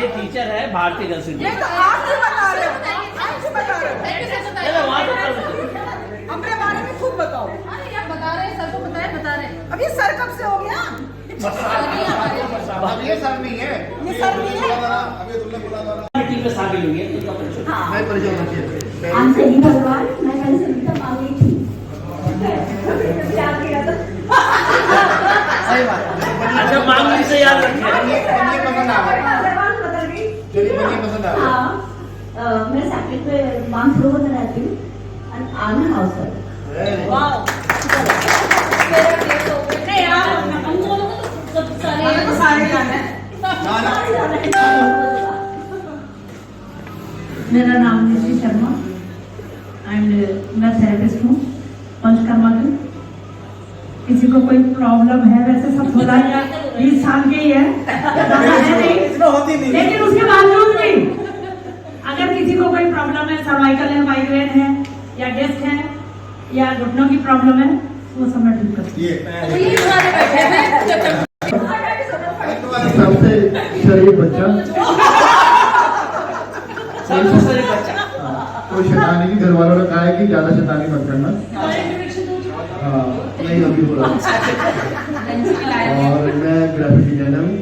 ये टीचर है भारतीय जल सिंह। ये तो आप ही बता रहे हो, आप ही बता रहे हो। अपने बारे में खुद बताओ। अरे यार बता रहे हैं, सर को बता रहे हैं। अब ये सर कब से हो गया? अब ये सर नहीं है, ये सर नहीं है। टीम में शामिल हुई है तो मैं परिचय होना चाहिए। सही भगवान, मैं कल से गीता मांग रही थी। याद किया था। सही बात। अच्छा मांगने से याद रखें। बनिए पसंद आ गया। भगवान बदल गई। चलिए बनिए पसंद आ गया। हाँ, मैं सेक्रेट पे मानसरोवर में रहती हूँ। आना हाउस है। वाह। नहीं यार, हम दोनों को तो सब सारे हमें तो सारे जाना है। मेरा नाम निधि शर्मा एंड मैं थेरेपिस्ट हूँ पंचकर्मा की। किसी को कोई प्रॉब्लम है, वैसे सब 16-20 साल के ही है, लेकिन उसके बावजूद भी अगर किसी को कोई प्रॉब्लम है, सर्वाइकल है, माइग्रेन है या डिस्क है या घुटनों की प्रॉब्लम है, वो सब मैं ठीक करती हूँ। सबसे शरीफ बच्चा, सबसे शरीफ बच्चा। कोई शैतानी की, घर वालों ने कहा है कि ज्यादा शैतानी मत करना। हाँ, नहीं अभी बोला। और मैं ग्राफिक डिजाइनर हूँ,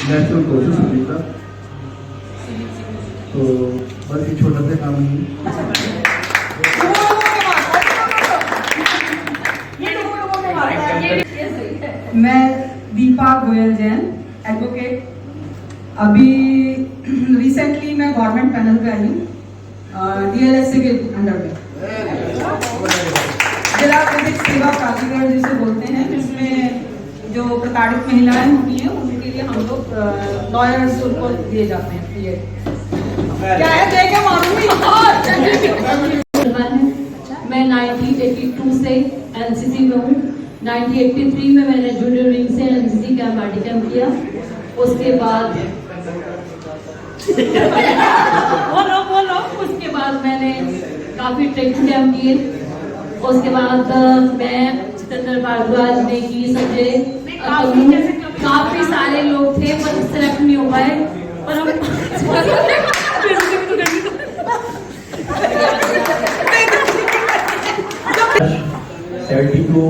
नेशनल कोर्सेस सुनीता। तो बस ये छोटा सा काम ही है। मैं दीपा गोयल जैन, एडवोकेट। अभी रिसेंटली मैं गवर्नमेंट पैनल पे आई हूँ, DLSC के अंडर में, जिला विधिक सेवा प्राधिकरण जिसे बोलते हैं, जिसमें जो प्रताड़ित महिलाएं होती हैं उनके लिए हम लोग लॉयर्स उनको दिए जाते हैं। ये क्या है, देखे मालूम। मैं 1982 से एनसीसी में हूँ। 1983 में मैंने जूनियर विंग से एनसीसी कैंप आर्टी कैंप किया। उसके बाद बोलो उसके बाद मैंने काफी ट्रेनिंग कैंप किए। उसके बाद मैं जितेंद्र भारद्वाज ने की, संजय, काफी सारे लोग थे पर सिलेक्ट नहीं हो पाए। पर हम 72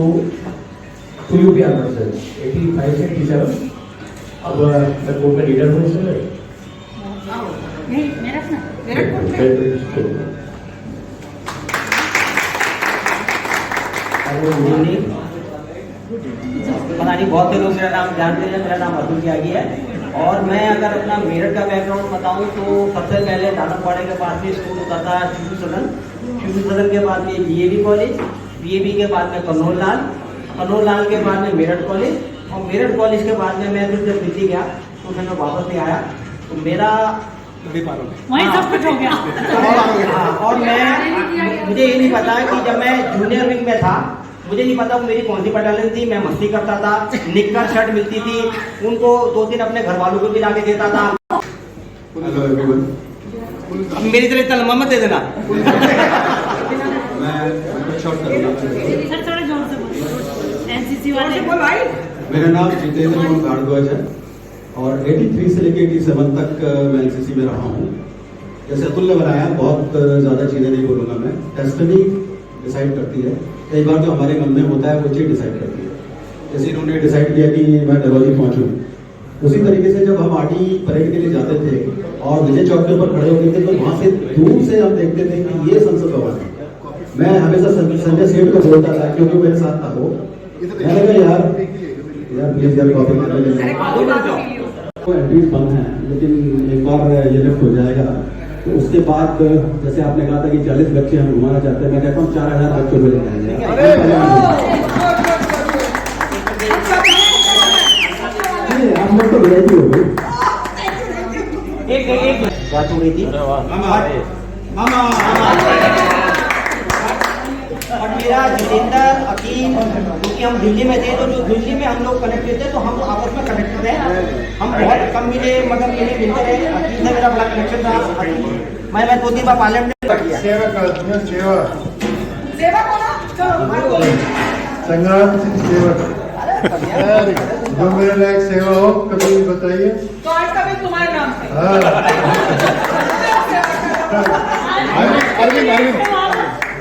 UP आनर्स है, 85 से 87। अब मैं कोर्ट में लीडर हूँ इस समय। पता नहीं बहुत से लोग मेरा नाम जानते हैं। मेरा नाम अतुल त्यागी है और मैं अगर अपना मेरठ का बैकग्राउंड बताऊं तो सबसे पहले दानकवाड़े के पास में स्कूल होता था शिशु सदन के बाद में BAB कॉलेज, BAB के बाद में कन्नौर लाल के बाद में मेरठ कॉलेज, और मेरठ कॉलेज के बाद में मैं फिर जब दिल्ली गया तो फिर मैं वापस नहीं आया। तो मेरा वहीं सब कुछ हो गया। और मैं मुझे ये नहीं पता कि जब मैं जूनियर विंग में था, मुझे नहीं पता वो मेरी कौन सी बटालियन थी। मैं मस्ती करता था, निक्कर शर्ट मिलती थी, उनको 2 दिन अपने घर वालों को भी लाके देता था। अब मेरी तरह इतना लंबा मत दे देना। एनसीसी वाले मेरा नाम जितेंद्र भारद्वाज है और 83 से लेकर 87 तक मैं एनसीसी में रहा हूँ। जैसे अतुल ने बनाया, बहुत ज़्यादा चीज़ें नहीं बोलूँगा मैं। डेस्टिनी डिसाइड करती है, कई बार जो हमारे मन में होता है वो चीज़ डिसाइड करती है। जैसे इन्होंने डिसाइड किया कि मैं डलहौजी पहुँचूँ, उसी तरीके से जब हम आरटी परेड के लिए जाते थे और विजय चौक के ऊपर खड़े होते थे तो वहाँ से दूर से हम देखते थे कि ये संसद भवन है। मैं हमेशा संजय सेठ को बोलता था क्योंकि मेरे साथ था वो। मैंने कहा यार प्लीज यार कॉपी मार लीजिए। एंट्रीज बंद हैं, लेकिन एक बार ये लिफ्ट हो जाएगा तो उसके बाद जैसे आपने कहा था कि 40 बच्चे हम घुमाना चाहते हैं, मैं कहता हूँ 4000 बच्चों को लेकर आएंगे। हम लोग तो VIP हो गए। एक बात हो रही थी और मेरा जितेंद्र अकीम, क्योंकि हम दिल्ली में थे तो जो दिल्ली में हम लोग कनेक्टेड थे तो हम आपस में कनेक्टेड थे। हम बहुत कम मिले मगर मिलते रहे। अकीम से मेरा बड़ा कनेक्शन था। मैं 2-3 बार पार्लियामेंट में किया। सेवा सेवा कौन? संग्राम सिंह सेवक। जो मेरे लायक सेवा हो कभी बताइए। तो आज का भी तुम्हारे नाम से।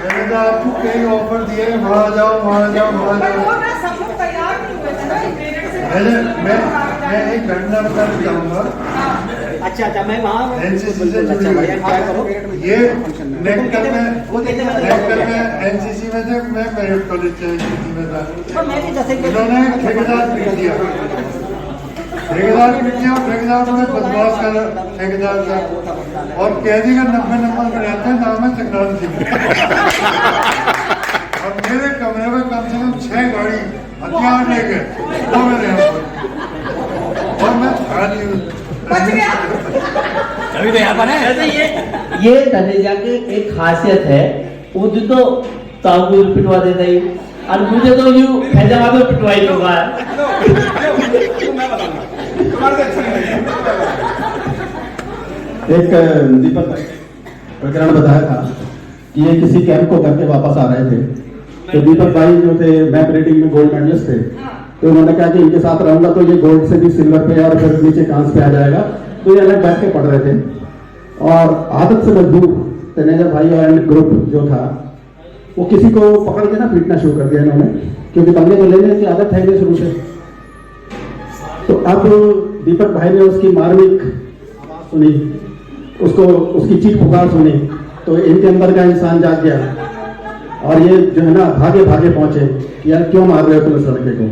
मैंने तो आपको कई ऑफर दिए, वहाँ जाओ वहाँ जाओ वहाँ जाओ। सब लोग तैयार नहीं हुए थे ना, मैं एक घटना बताना चाहूँगा। अच्छा मैं वहाँ एनसीसी से अच्छा भैया क्या करो ये नेक्टर में एनसीसी में थे, मैं मेरिट कॉलेज से एनसीसी में था। मैं भी 10 इन्होंने ठेकेदार पीट दिया, ठेकेदार में बदमाश का ठेकेदार था और कैदी का 90 नंबर पर रहते हैं, नाम है चक्रान सिंह। और मेरे कमरे में कम से कम 6 गाड़ी हथियार लेके वो मेरे यहाँ पर, और मैं खाली हूँ। अभी तो यहाँ पर है। ये धनेजा की एक खासियत है, वो तो तांबूर पिटवा देता ही, और मुझे तो यूं फैजाबाद में पिटवाई होगा। एक दीपक प्रकरण बताया था कि ये किसी कैंप को करके वापस आ रहे थे, तो दीपक भाई जो थे मैप रीडिंग में गोल्ड मेडलिस्ट थे, तो उन्होंने कहा कि इनके साथ रहूंगा तो ये गोल्ड से भी सिल्वर पे और फिर नीचे कांस पे आ जाएगा, तो ये अलग बैठ के पढ़ रहे थे। और आदत से मजबूर तनेजा भाई और ग्रुप जो था वो किसी को पकड़ के ना पीटना शुरू कर दिया इन्होंने, क्योंकि बंदे को लेने की आदत है ये शुरू से। तो अब दीपक भाई ने उसकी मार्मिक आवाज सुनी, उसको उसकी चीख पुकार सुनी, तो इनके अंदर का इंसान जाग गया और ये जो है ना भागे भागे पहुंचे कि यार क्यों मार रहे हो तुम इस लड़के को।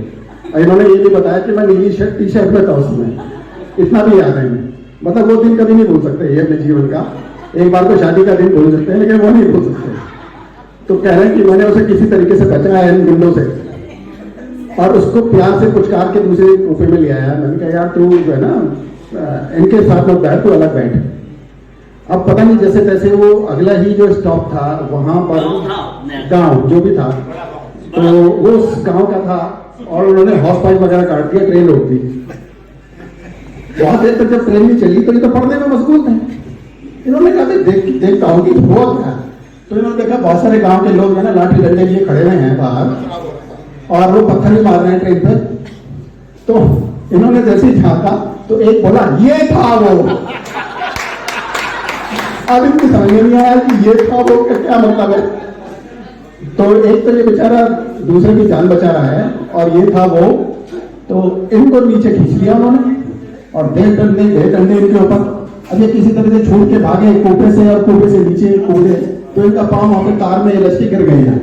और इन्होंने ये भी बताया कि मैं नीली टी शर्ट में था उस समय, इतना भी याद है। मतलब वो दिन कभी नहीं भूल सकते ये अपने जीवन का। एक बार तो शादी का दिन भूल सकते हैं लेकिन वो नहीं भूल सकते। तो कह रहे हैं कि मैंने उसे किसी तरीके से बचाया इन गुंडों से और उसको प्यार से पुचकार के दूसरे रूपे में ले आया। मैंने कहा यार तू जो है ना इनके साथ लोग बैठ, तू अलग बैठ। अब पता नहीं जैसे तैसे वो अगला ही जो स्टॉप था वहां पर गांव जो भी था, तो वो उस गांव का था और उन्होंने हॉर्स पाइप वगैरह काट दिया, ट्रेन रोक दी। बहुत देर तक जब ट्रेन नहीं चली तो ये तो पढ़ने में मशगूल थे। इन्होंने कहा देखता हूँ कि हुआ क्या। तो इन्होंने देखा बहुत सारे गांव के लोग है ना लाठी डंडे लिए खड़े हुए हैं बाहर और वो पत्थर भी मार रहे हैं ट्रेन पे। तो इन्होंने जैसे ही झांका तो एक बोला ये था वो। अब इनको समझ में नहीं आया कि ये था वो का क्या मतलब है। तो एक तो ये बेचारा दूसरे की जान बचा रहा है और ये था वो, तो इनको नीचे खींच लिया उन्होंने और दे डंडे इनके ऊपर। अब ये किसी तरह से छूट के भागे कोपे से और कोपे से नीचे कूदे, तो इनका पांव वहां पे तार में लचके गिर गए हैं।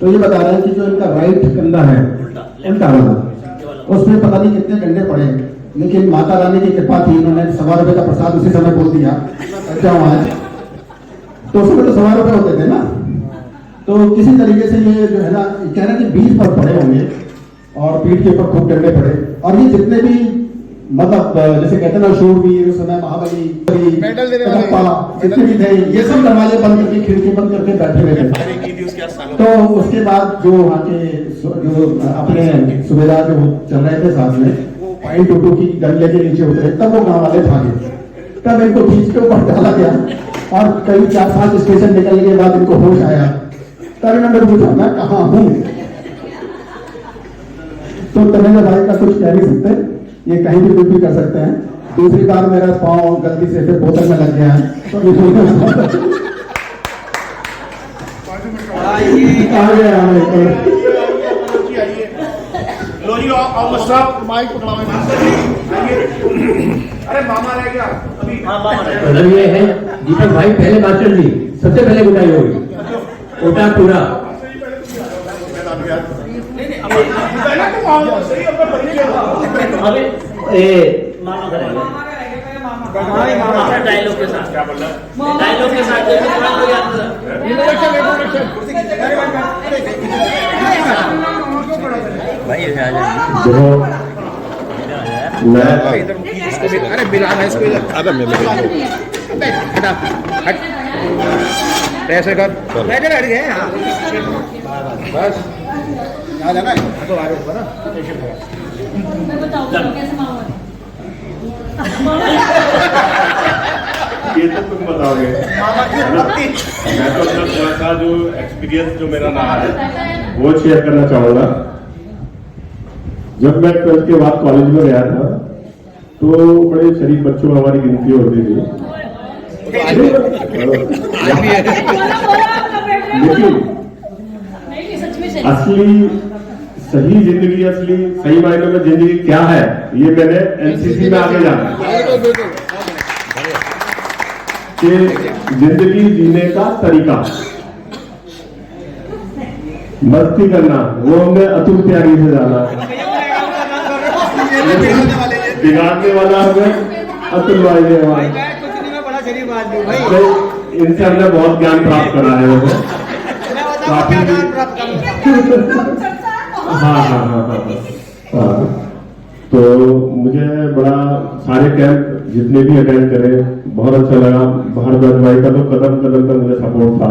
तो ये बता रहे हैं कि जो इनका राइट कंधा है उल्टा वाला, उसमें पता नहीं कितने डंडे पड़े, लेकिन माता रानी की कृपा थी, उन्होंने 100 रुपए का प्रसाद उसी समय बोल दिया जाओ आज। तो उस समय तो 100 रुपए होते थे ना। तो किसी तरीके से ये जो है ना कह रहे कि 20 पर पड़े होंगे और पीठ के ऊपर खूब डंडे पड़े। और ये जितने भी मतलब जैसे कहते हैं ना शूरवीर उस समय महाबली जितने भी थे ये सब दरवाजे बंद करके खिड़की बंद करके बैठे हुए थे। तो उसके बाद जो वहाँ के जो अपने सुबेदार जो चल रहे थे साथ में पॉइंट 22 की गन लेके नीचे उतरे, तब वो गाँव वाले भागे, तब इनको खींच के ऊपर डाला गया और कई 4-5 स्टेशन निकलने के बाद इनको होश आया। तब इन्होंने पूछा मैं कहाँ हूँ। तो तनेजा भाई का कुछ कह नहीं सकते, ये कहीं भी कुछ भी कर सकते हैं। दूसरी बार मेरा पाँव गलती से फिर बोतल में लग गया तो अरे मामा रह गया अभी। ये है दीपक भाई पहले मास्टर जी, सबसे पहले उठाई होगी उठा पूरा। डायलॉग के साथ क्या बोल रहा है? डायलॉग के साथ अरे बिलान है इसको इधर। हट ऐसे कर बैठे बैठ गए। बस आ जाना तो आ रहे ऊपर ना। मैं बताऊंगा कैसे माहौल है। ये तो तुम बताओगे। मैं तो अपना थोड़ा सा जो एक्सपीरियंस जो मेरा रहा है वो शेयर करना चाहूँगा। जब मैं 12th के बाद कॉलेज में गया था तो बड़े शरीफ बच्चों में हमारी गिनती होती थी, लेकिन असली सही जिंदगी, असली सही मायने में जिंदगी क्या है, ये मैंने एनसीसी में आगे जाना कि जिंदगी जीने का तरीका, मस्ती करना, वो हमने अतुल त्यागी से जाना, बिगाड़ने वाला हमें अतुल भाई ने, इनसे हमने बहुत ज्ञान प्राप्त करा है। वो काफी हाँ। तो मुझे बड़ा सारे कैंप जितने भी अटेंड करे बहुत अच्छा लगा। भारद्वाज भाई का तो कदम कदम पर मुझे सपोर्ट था,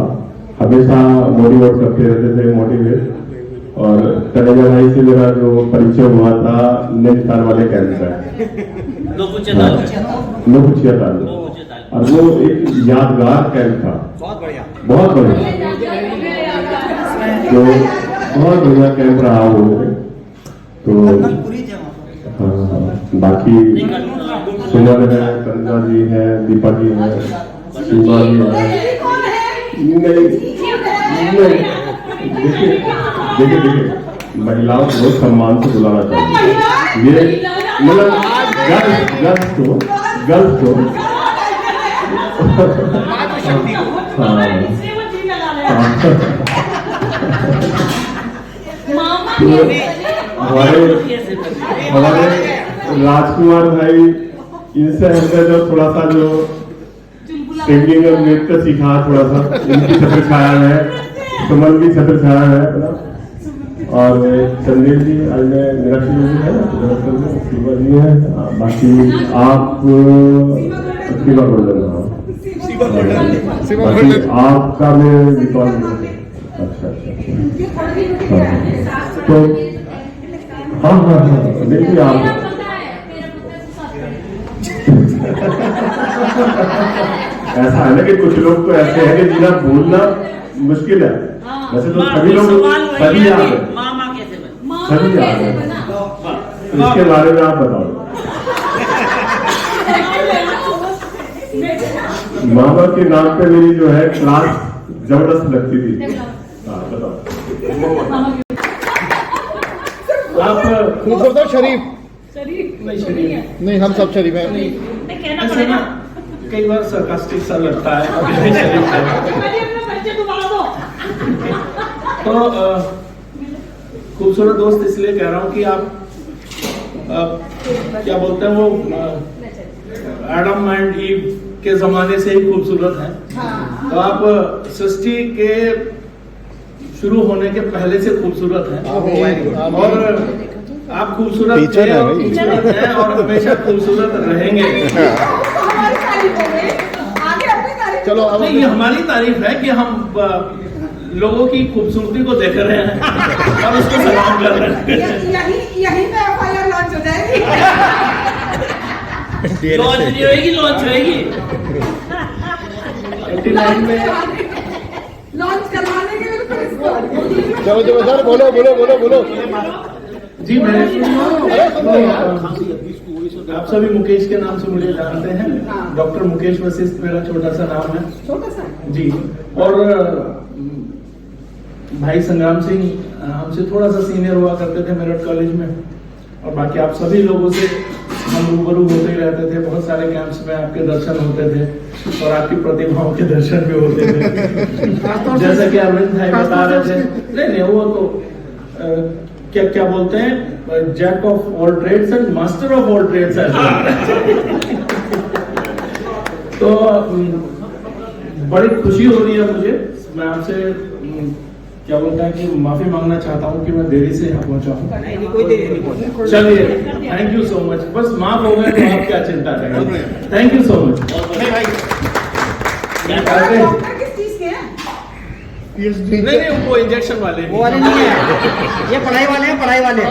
हमेशा मोटिवेट करते रहते थे, मोटिवेट। और तनेजा भाई से मेरा जो परिचय हुआ था नैनीताल वाले कैंप में, लोकुचिया, और वो एक यादगार कैंप था, बहुत बढ़िया, तो बहुत बढ़िया कैंप रहा वो। तो बाकी सुमन है, कंजा जी है, दीपा जी है, शिवा जी है। देखिए महिलाओं को सम्मान से बुलाना चाहिए, ये मतलब गर्ल्स को हमारे राजकुमार भाई, इनसे हमने जो थोड़ा सा जो सिंगिंग और नृत्य सीखा, थोड़ा सा इनकी छत्र छाया है, सुमन की छत्र छाया है। और चंदेल जी, आज में मीनाक्षी जी है, शिवा जी है, बाकी आप शिवा गोल्डन, आपका मैं रिकॉर्ड। अच्छा, तो हाँ, देखिए आप ऐसा है ना कि कुछ लोग तो ऐसे हैं कि जिन्हें भूलना मुश्किल है, वैसे तो सभी लोग सभी याद है, सभी याद है। इसके बारे में आप बताओ। मामा के नाम पे मेरी जो है क्लास जबरदस्त लगती थी। हाँ, बताओ आप खूब बोलते हो शरीफ नहीं, हम सब शरीफ हैं। कई बार सरकास्टिक सा लगता है तो खूबसूरत दोस्त इसलिए कह रहा हूँ कि आप क्या बोलते हैं, वो एडम एंड ईव के जमाने से ही खूबसूरत हैं। तो आप सृष्टि के शुरू होने के पहले से खूबसूरत हैं, और आप खूबसूरत हैं और हमेशा खूबसूरत रहेंगे। चलो अब नहीं, ये हमारी तारीफ है कि हम लोगों की खूबसूरती को देख रहे हैं और उसको सलाम कर रहे हैं। यही पे एफआईआर लॉन्च हो जाएगी। लॉन्च नहीं होगी, लॉन्च होगी 89 में लॉन्च करवाने के बिल्कुल इसको। चलो सर, बोलो जी। मैं आप सभी मुकेश के नाम से मुझे जानते हैं। डॉक्टर मुकेश वशिष्ठ मेरा छोटा सा नाम है, छोटा सा जी। और भाई संग्राम सिंह हमसे थोड़ा सा सीनियर हुआ करते थे मेरठ कॉलेज में। और बाकी आप सभी लोगों से हम रूबरू होते ही रहते थे। बहुत सारे कैंप्स में आपके दर्शन होते थे और आपकी प्रतिभाओं के दर्शन भी होते थे। जैसा कि अरविंद भाई बता रहे थे, नहीं वो तो क्या बोलते हैं, jack of all trades and master of all trades. तो बड़ी खुशी हो रही है मुझे। मैं आपसे क्या बोलता है कि माफी मांगना चाहता हूँ कि मैं देरी से यहाँ पहुंचा हूँ। चलिए, थैंक यू सो मच। बस माफ हो गए तो आप क्या चिंता करेंगे। Thank you so much. किस चीज के हैं? नहीं, वो इंजेक्शन वाले वो वाले नहीं है, ये पढ़ाई वाले हैं, पढ़ाई वाले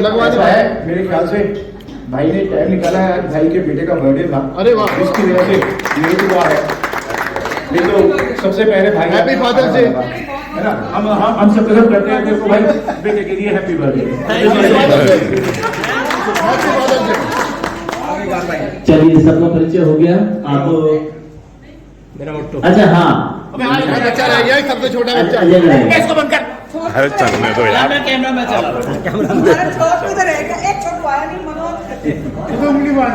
लगवाते हैं। मेरे ख्याल से भाई ने टाइम निकाला है, भाई के बेटे का बर्थडे था। अरे वाह, इसकी वजह से ये तो है। ये तो सबसे पहले भाई हैप्पी फादर्स डे। है ना, हम सब कसम करते हैं देखो भाई बेटे के लिए हैप्पी बर्थडे। चलिए सबका परिचय हो गया। आप अच्छा हाँ बच्चा रह गया, सबसे छोटा बच्चा इसको बंद कर। अरे चलने दो यार, कैमरा में चला हमारा छोट भी तो रहेगा, एक छोटू आया नहीं मनोज उंगली मार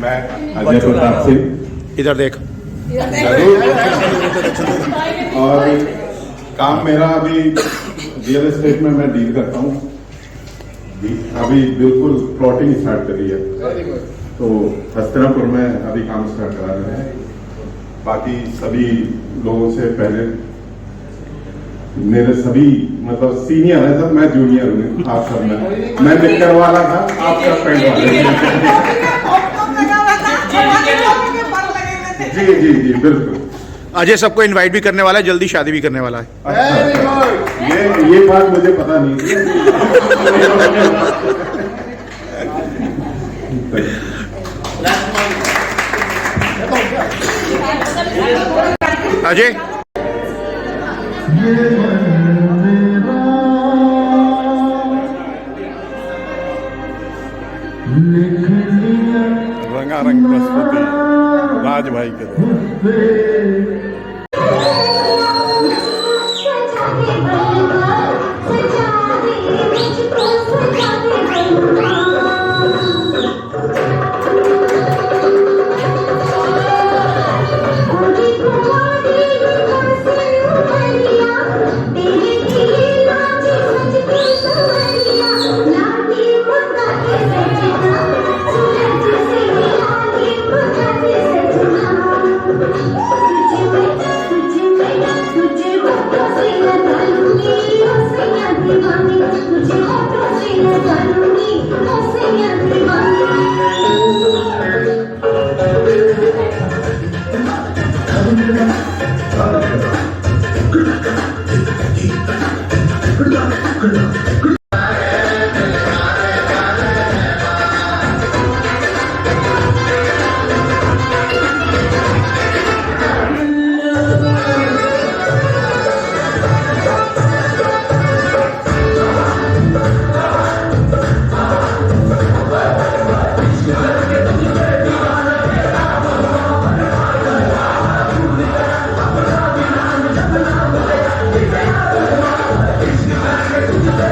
मैं अजय प्रताप सिंह, इधर देख। और काम मेरा अभी रियल एस्टेट में मैं डील करता हूँ। अभी बिल्कुल प्लॉटिंग स्टार्ट करी है, तो हस्तिनापुर में अभी काम स्टार्ट करा रहे हैं। बाकी सभी लोगों से पहले मेरे सभी मतलब सीनियर है सब, मैं जूनियर हूँ आप सब में। मैं निक्कर वाला था, आप सब पैंट वाले। जी जी जी बिल्कुल। अजय सबको इनवाइट भी करने वाला है, जल्दी शादी भी करने वाला है। अच्छा, ये बात मुझे पता नहीं थी। अजय रंगारंग प्रस्तुति राज भाई के द्वारा।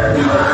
Yeah.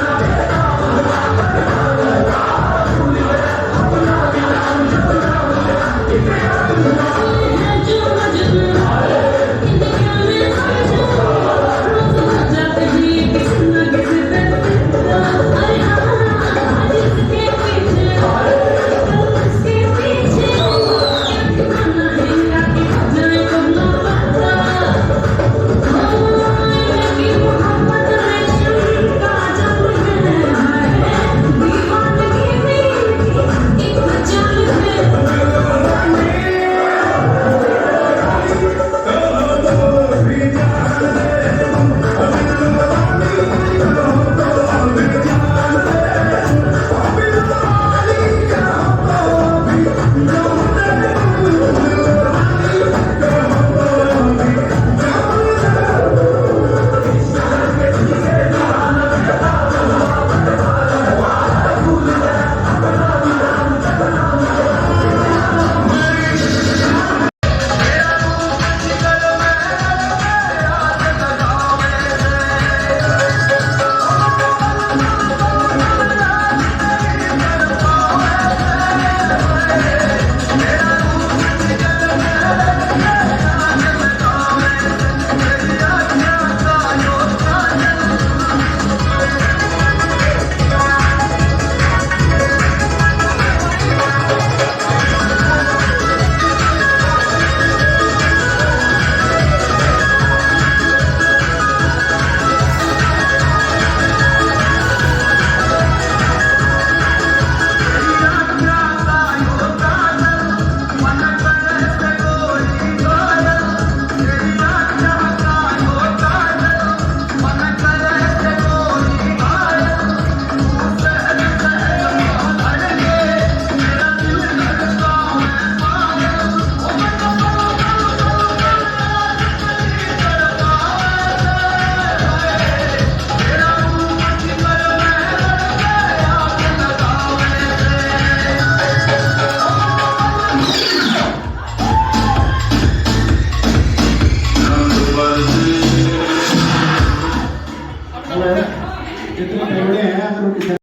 जितने फेवड़े हैं अगर उनकी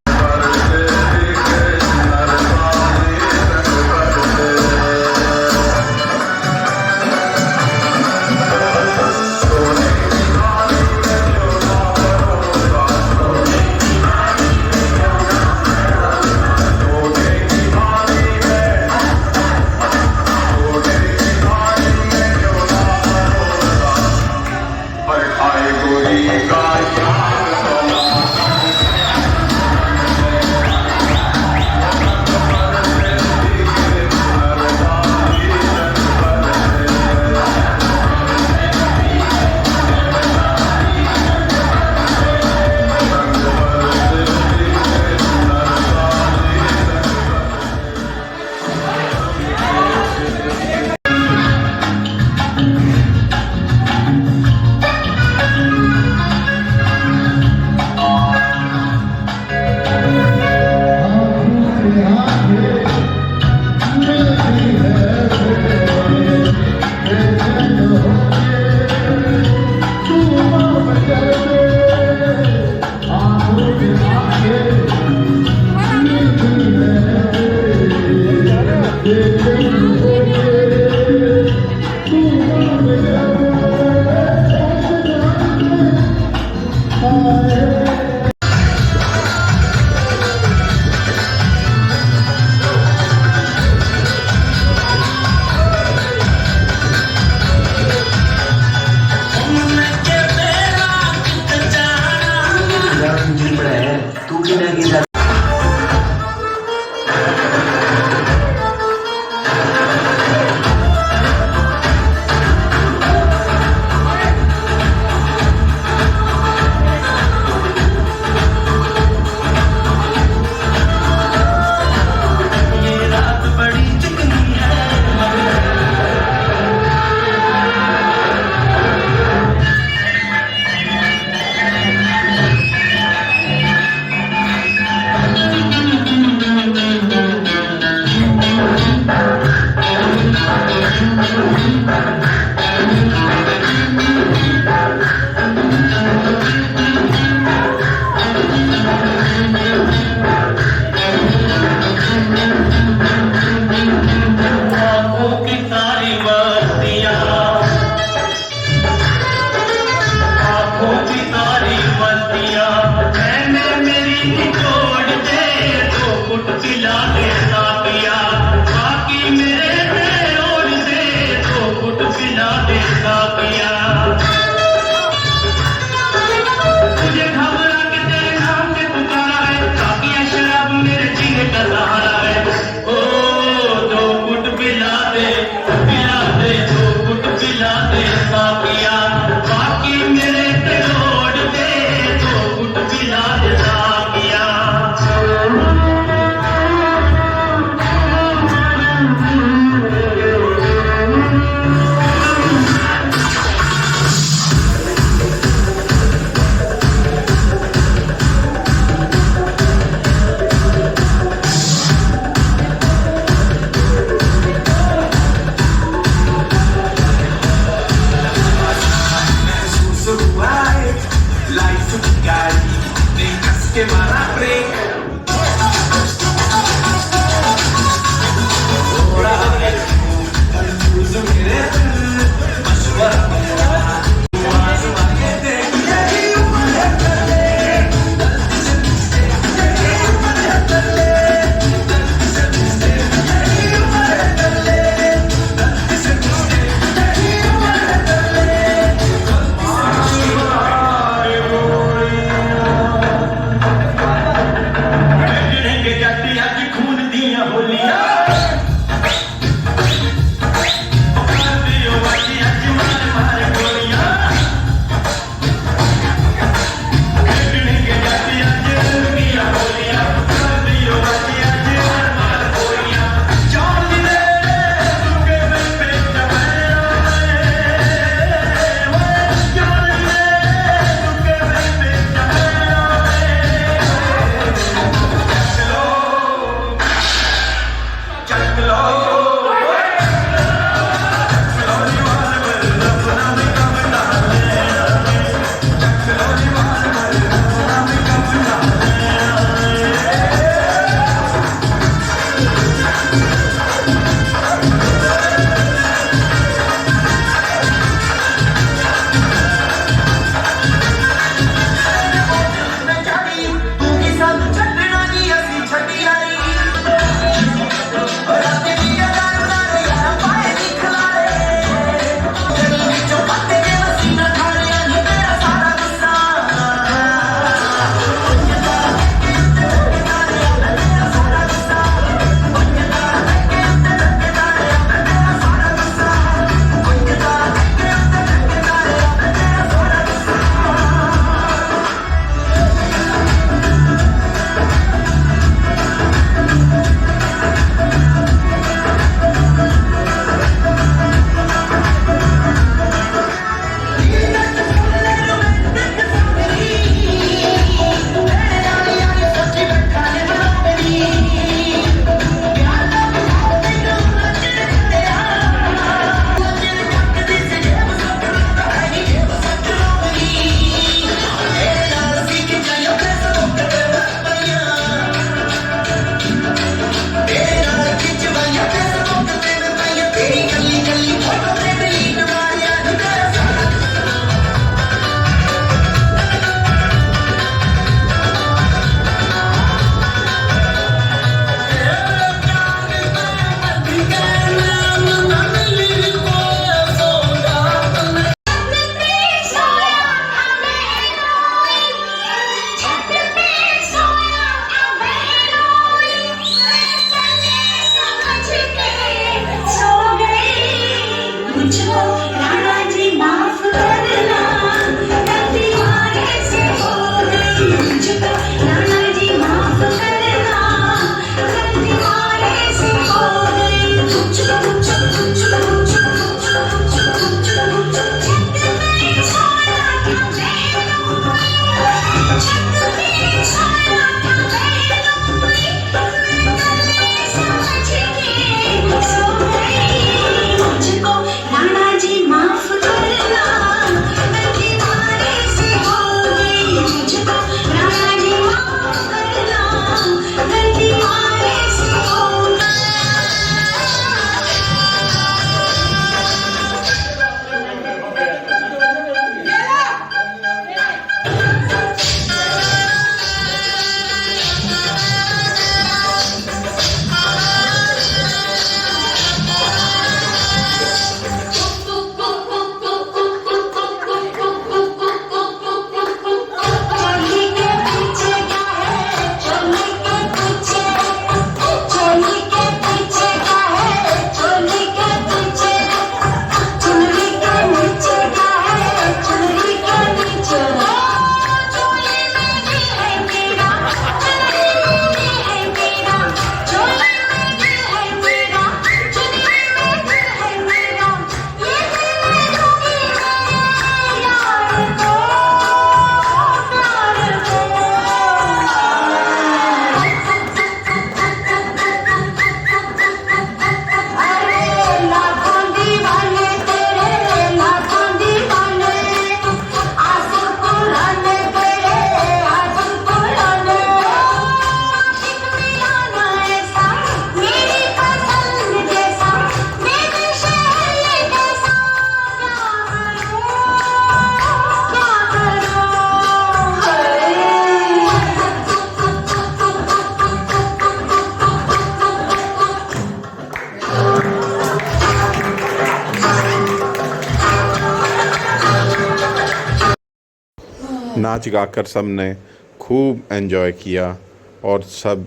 नाच गाकर सब ने खूब एंजॉय किया और सब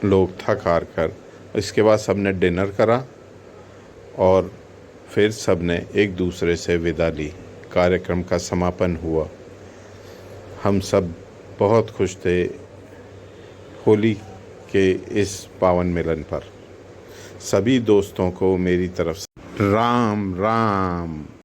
लोग थक हार कर इसके बाद सब ने डिनर करा और फिर सब ने एक दूसरे से विदा ली। कार्यक्रम का समापन हुआ। हम सब बहुत खुश थे होली के इस पावन मिलन पर। सभी दोस्तों को मेरी तरफ से राम राम।